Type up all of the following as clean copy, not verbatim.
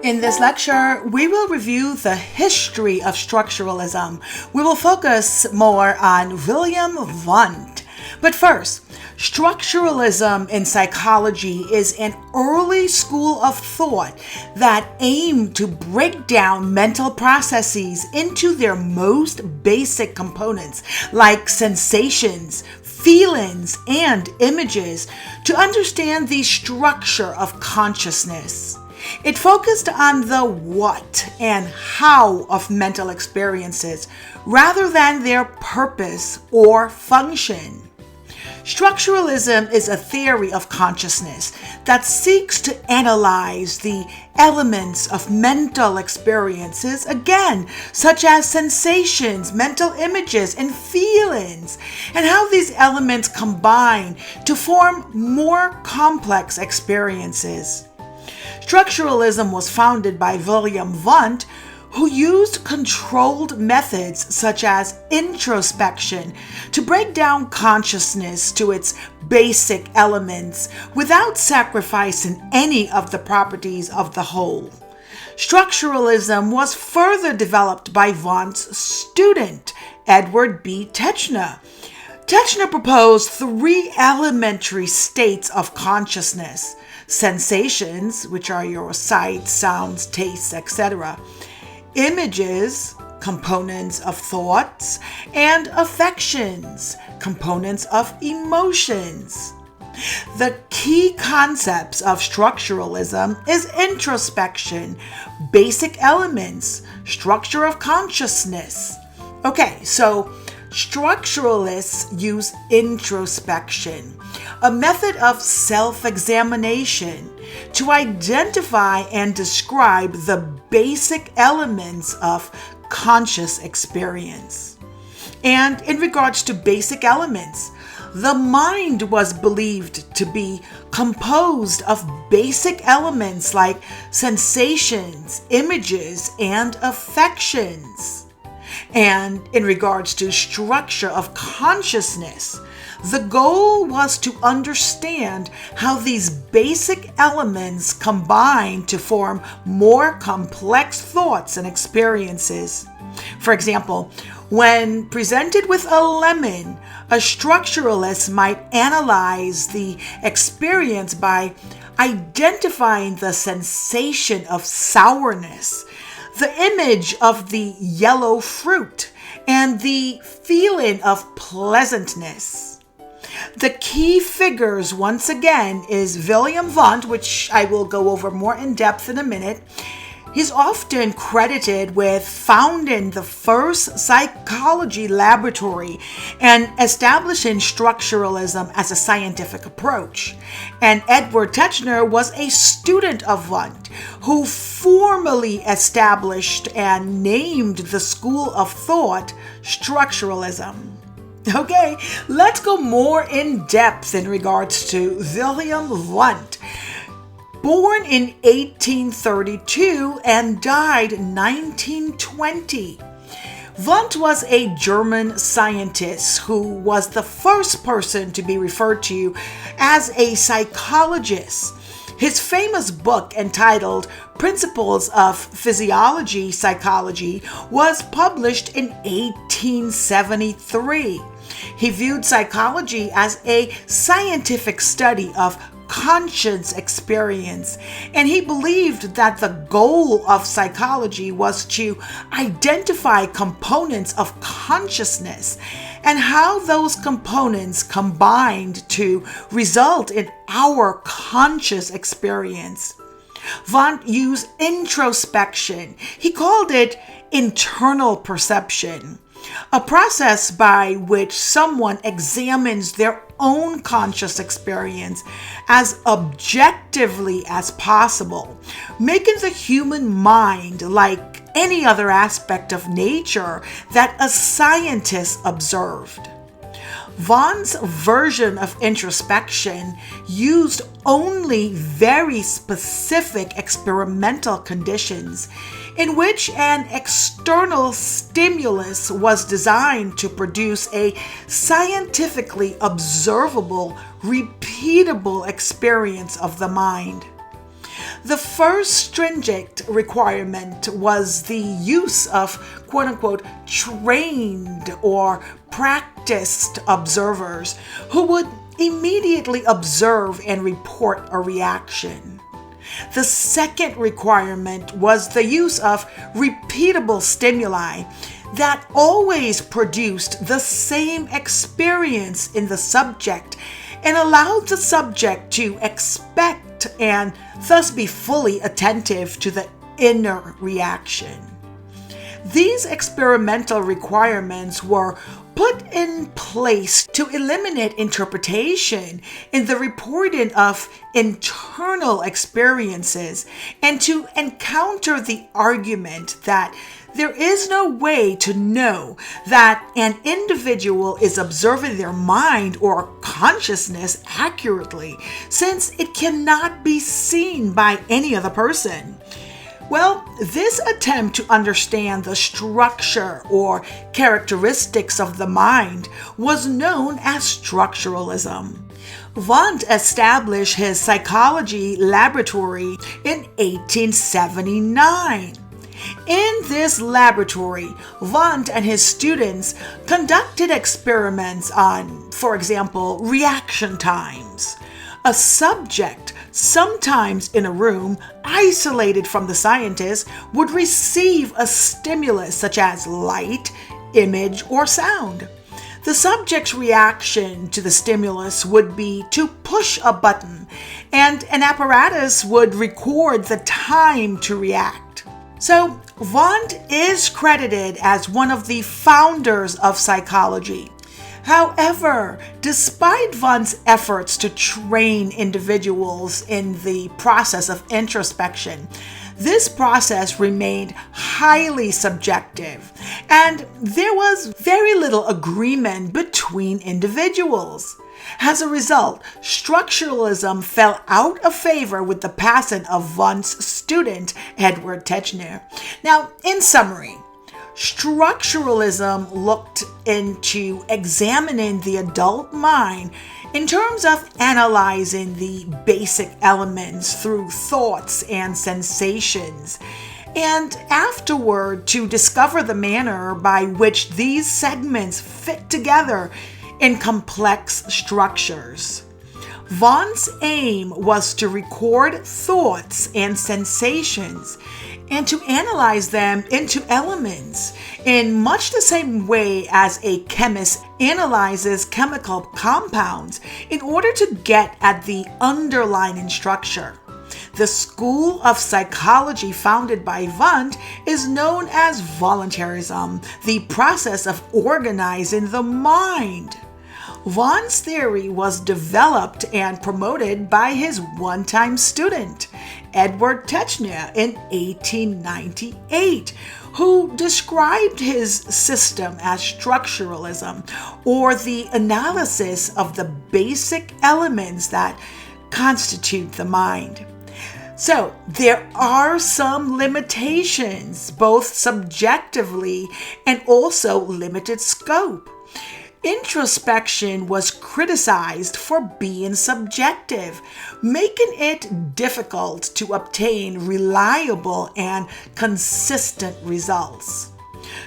In this lecture, we will review the history of structuralism. We will focus more on Wilhelm Wundt. But first, structuralism in psychology is an early school of thought that aimed to break down mental processes into their most basic components, like sensations, feelings, and images, to understand the structure of consciousness. It focused on the what and how of mental experiences rather than their purpose or function. Structuralism is a theory of consciousness that seeks to analyze the elements of mental experiences, again, such as sensations, mental images, and feelings, and how these elements combine to form more complex experiences. Structuralism was founded by Wilhelm Wundt, who used controlled methods such as introspection to break down consciousness to its basic elements without sacrificing any of the properties of the whole. Structuralism was further developed by Wundt's student, Edward B. Titchener. Titchener proposed three elementary states of consciousness: sensations, which are your sights, sounds, tastes, etc., images, components of thoughts, and affections, components of emotions. The key concepts of structuralism is introspection, basic elements, structure of consciousness. Okay, so structuralists use introspection, a method of self-examination, to identify and describe the basic elements of conscious experience. And in regards to basic elements, the mind was believed to be composed of basic elements like sensations, images, and affections. And in regards to structure of consciousness, the goal was to understand how these basic elements combine to form more complex thoughts and experiences. For example, when presented with a lemon, a structuralist might analyze the experience by identifying the sensation of sourness, the image of the yellow fruit, and the feeling of pleasantness. The key figures, once again, is Wilhelm Wundt, which I will go over more in depth in a minute. He's often credited with founding the first psychology laboratory and establishing structuralism as a scientific approach. And Edward Titchener was a student of Wundt, who formally established and named the school of thought structuralism. Okay, let's go more in depth in regards to Wilhelm Wundt. Born in 1832 and died 1920. Wundt was a German scientist who was the first person to be referred to as a psychologist. His famous book entitled Principles of Physiology Psychology was published in 1873. He viewed psychology as a scientific study of conscious experience, and he believed that the goal of psychology was to identify components of consciousness and how those components combined to result in our conscious experience. Wundt used introspection. He called it internal perception, a process by which someone examines their own conscious experience as objectively as possible, making the human mind, like any other aspect of nature, that a scientist observed. Wundt's version of introspection used only very specific experimental conditions in which an external stimulus was designed to produce a scientifically observable, repeatable experience of the mind. The first stringent requirement was the use of quote-unquote trained or practiced observers who would immediately observe and report a reaction. The second requirement was the use of repeatable stimuli that always produced the same experience in the subject and allowed the subject to expect and thus be fully attentive to the inner reaction. These experimental requirements were put in place to eliminate interpretation in the reporting of internal experiences and to encounter the argument that there is no way to know that an individual is observing their mind or consciousness accurately, since it cannot be seen by any other person. Well, this attempt to understand the structure or characteristics of the mind was known as structuralism. Wundt established his psychology laboratory in 1879. In this laboratory, Wundt and his students conducted experiments on, for example, reaction times. A subject, sometimes in a room isolated from the scientist, would receive a stimulus such as light, image, or sound. The subject's reaction to the stimulus would be to push a button, and an apparatus would record the time to react. So, Wundt is credited as one of the founders of psychology. However, despite Wundt's efforts to train individuals in the process of introspection, this process remained highly subjective, and there was very little agreement between individuals. As a result, structuralism fell out of favor with the passing of Wundt's student, Edward Titchener. Now, in summary, structuralism looked into examining the adult mind in terms of analyzing the basic elements through thoughts and sensations, and afterward to discover the manner by which these segments fit together in complex structures. Wundt's aim was to record thoughts and sensations and to analyze them into elements in much the same way as a chemist analyzes chemical compounds in order to get at the underlying structure. The school of psychology founded by Wundt is known as voluntarism, the process of organizing the mind. Wundt's theory was developed and promoted by his one-time student, Edward Titchener, in 1898, who described his system as structuralism, or the analysis of the basic elements that constitute the mind. So, there are some limitations, both subjectively and also limited scope. Introspection was criticized for being subjective, making it difficult to obtain reliable and consistent results.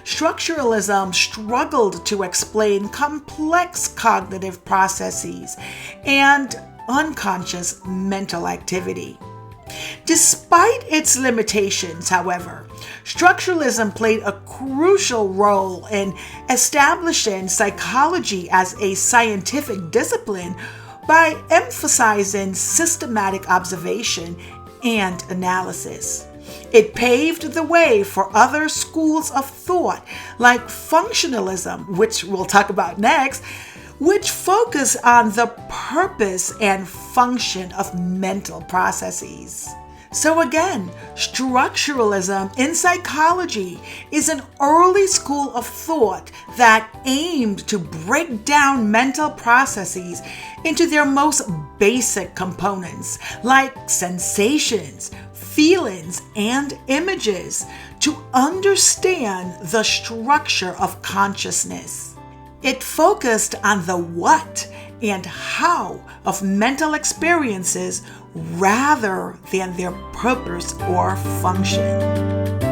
Structuralism struggled to explain complex cognitive processes and unconscious mental activity. Despite its limitations, however, structuralism played a crucial role in establishing psychology as a scientific discipline by emphasizing systematic observation and analysis. It paved the way for other schools of thought like functionalism, which we'll talk about next, which focus on the purpose and function of mental processes. So again, structuralism in psychology is an early school of thought that aimed to break down mental processes into their most basic components, like sensations, feelings, and images, to understand the structure of consciousness. It focused on the what and how of mental experiences rather than their purpose or function.